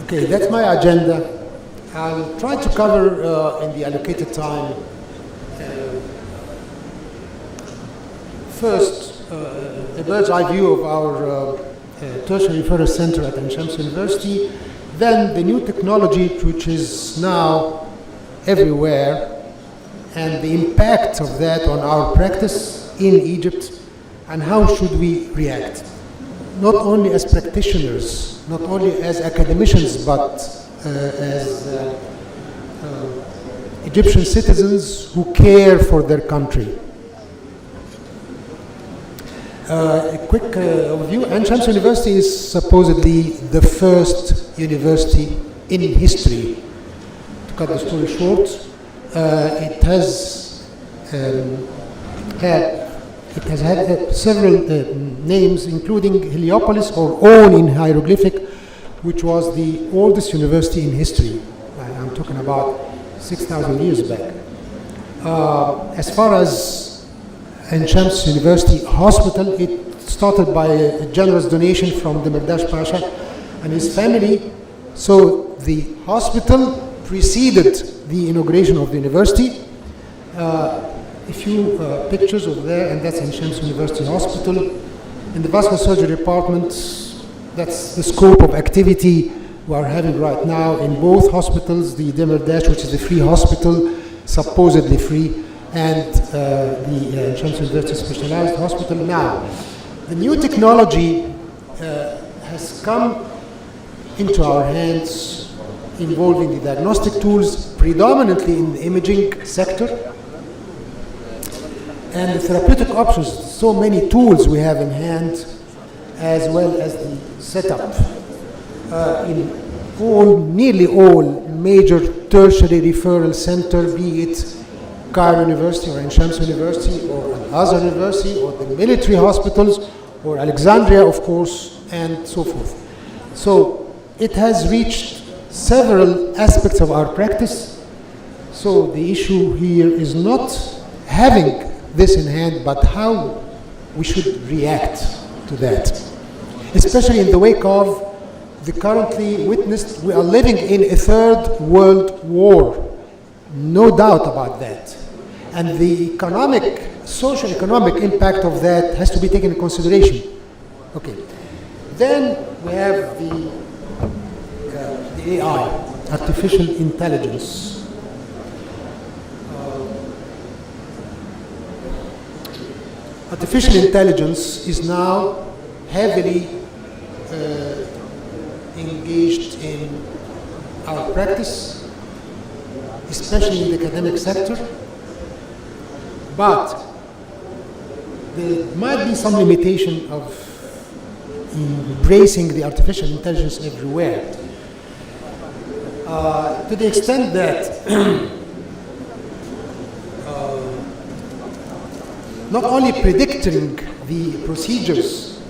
Okay, that's my agenda. I'll try to cover in the allocated time. First, a bird's eye view of our tertiary referral center at Ain Shams University, then the new technology which is now everywhere, and the impact of that on our practice in Egypt, and how should we react, not only as practitioners, not only as academicians, but as Egyptian citizens who care for their country. A quick overview. Ain Shams University is supposedly the first university in history. To cut the story short, it has had several names, including Heliopolis, or On in hieroglyphic, which was the oldest university in history. I'm talking about 6,000 years back. As far as Ain Shams University Hospital, it started by a generous donation from the Demirdash Pasha and his family. So the hospital preceded the inauguration of the university. A few pictures over there, and that's Ain Shams University Hospital. In the vascular surgery department, that's the scope of activity we are having right now in both hospitals, the Demirdash, which is the free hospital, supposedly free, and the Ain Shams University Specialized Hospital. Now, the new technology has come into our hands, involving the diagnostic tools, predominantly in the imaging sector, and the therapeutic options. So many tools we have in hand, as well as the setup in nearly all major tertiary referral centers, be it Cairo University or Ain Shams University or Al-Azhar University or the military hospitals or Alexandria, of course, and so forth. So it has reached several aspects of our practice. So the issue here is not having this in hand, but how we should react to that, especially in the wake of the currently witnessed, we are living in a third world war, no doubt about that. And the socio-economic impact of that has to be taken into consideration. Okay. Then we have the AI, artificial intelligence. Artificial intelligence is now heavily engaged in our practice, especially in the academic sector. But there might be some limitation of embracing the artificial intelligence everywhere. To the extent that not only predicting the procedures,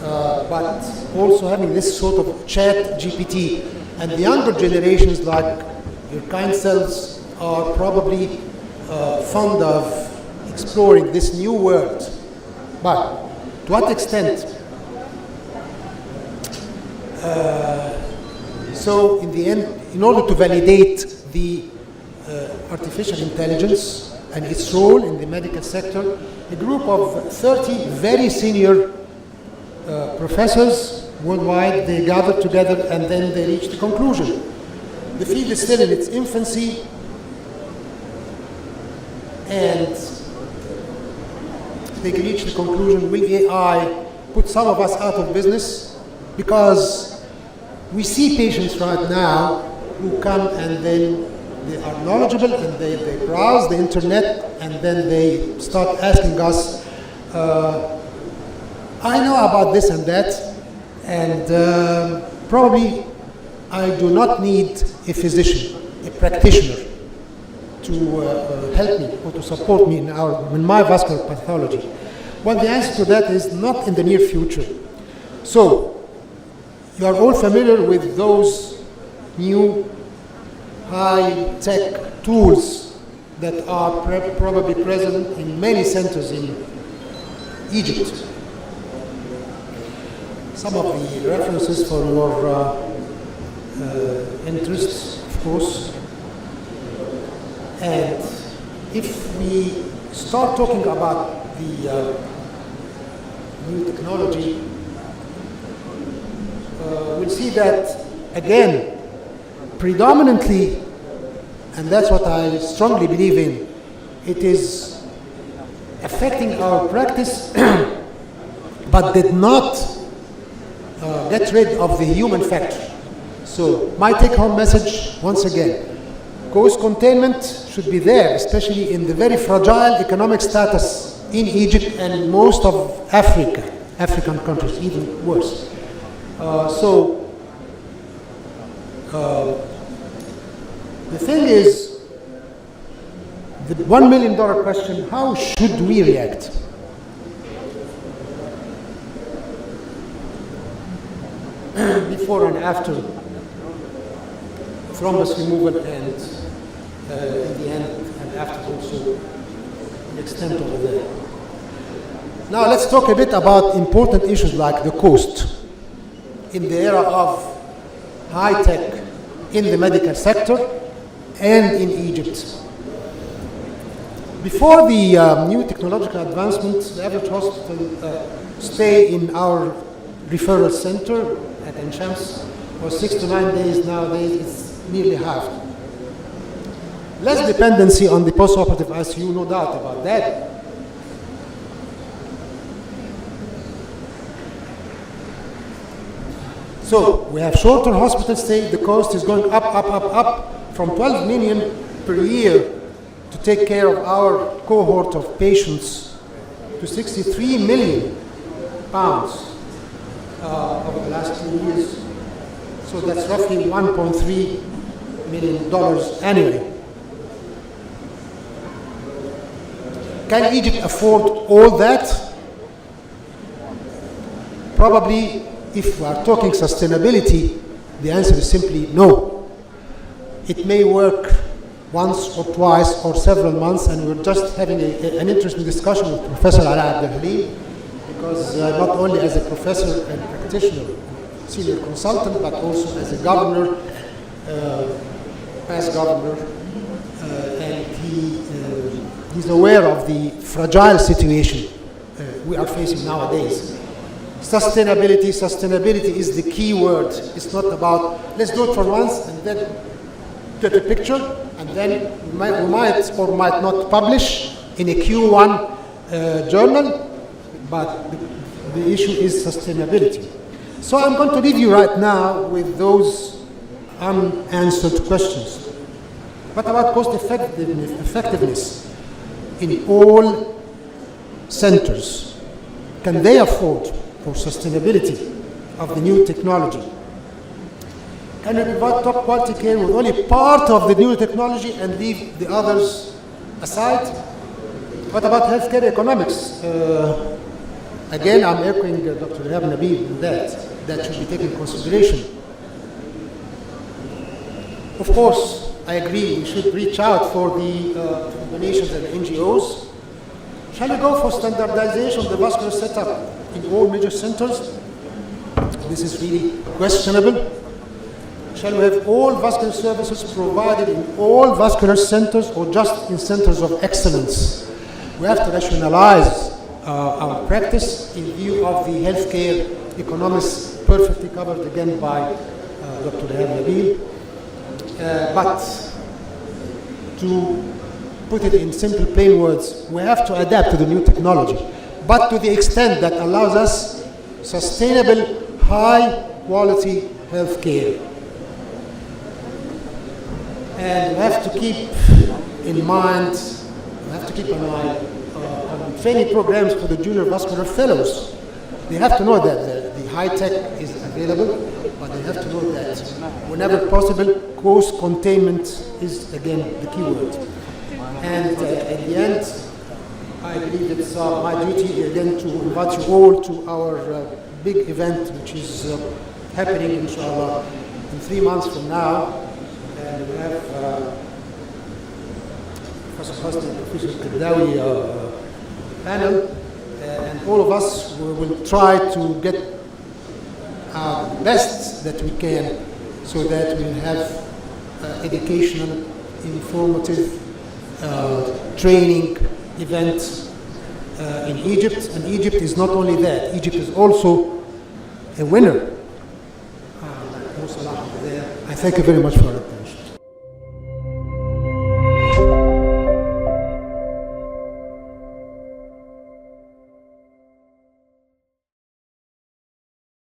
but also having this sort of chat GPT, and the younger generations like your kind selves are probably fond of exploring this new world. But to what extent? So in the end, in order to validate the artificial intelligence and its role in the medical sector, a group of 30 very senior professors worldwide, they gathered together and then they reached a conclusion. The field is still in its infancy, and they reached the conclusion, will AI put some of us out of business? Because we see patients right now who come and then they are knowledgeable and they browse the internet and then they start asking us, I know about this and that, and probably I do not need a physician, a practitioner, to help me or to support me in my vascular pathology. Well, the answer to that is not in the near future. So, you are all familiar with those new high-tech tools that are probably present in many centers in Egypt. some of the references for your interests, of course. And if we start talking about the new technology, we'll see that, again, predominantly, and that's what I strongly believe in, it is affecting our practice, but did not get rid of the human factor. So my take-home message, once again, cost containment should be there, especially in the very fragile economic status in Egypt and most of African countries, even worse. The thing is, the $1 million question, how should we react? Before and after thrombus removal, and in the end and after also the extent over there. Now let's talk a bit about important issues like the cost in the era of high tech in the medical sector and in Egypt. Before the new technological advancements, the average hospital stay in our referral center at Ain Shams was 6 to 9 days. Nowadays it's nearly half. Less dependency on the post-operative ICU, no doubt about that. So we have shorter hospital stay. The cost is going up from 12 million per year to take care of our cohort of patients to 63 million pounds over the last 2 years. So that's roughly $1.3 million annually. Can Egypt afford all that? Probably, if we are talking sustainability, the answer is simply no. It may work once or twice or several months, and we're just having an interesting discussion with Professor Ala Abdelhalim, because not only as a professor and practitioner, senior consultant, but also as a governor, past governor, and he's aware of the fragile situation we are facing nowadays. Sustainability is the key word. It's not about, let's do it for once and then get a picture, and then we might or might not publish in a Q1 journal, but the issue is sustainability. So I'm going to leave you right now with those unanswered questions. What about cost effectiveness in all centers? Can they afford for sustainability of the new technology? Can we provide top quality care with only part of the new technology and leave the others aside? What about healthcare economics? Again, I'm echoing Dr. Rehab Nabil in that should be taken into consideration. Of course, I agree, we should reach out for the donations and NGOs. Shall we go for standardization of the vascular setup in all major centers? This is really questionable. Shall we have all vascular services provided in all vascular centers or just in centers of excellence? We have to rationalize our practice in view of the healthcare economics perfectly covered again by Dr. Rehab Nabil. But to put it in simple plain words, we have to adapt to the new technology, but to the extent that allows us sustainable, high quality health care. And we have to keep in mind, we have to keep an eye on training programs for the junior vascular fellows. They have to know that the high tech is available, but they have to know that whenever possible, cost containment is again the key word. And at the end, I believe it's my duty again to invite you all to our big event, which is happening, inshallah, in 3 months from now. And we have Professor Hussein and Professor Qaddawi panel, and all of us will try to get our best that we can so that we'll have educational, informative, training events in Egypt. And Egypt is not only that, Egypt is also a winner. I thank you very much for it.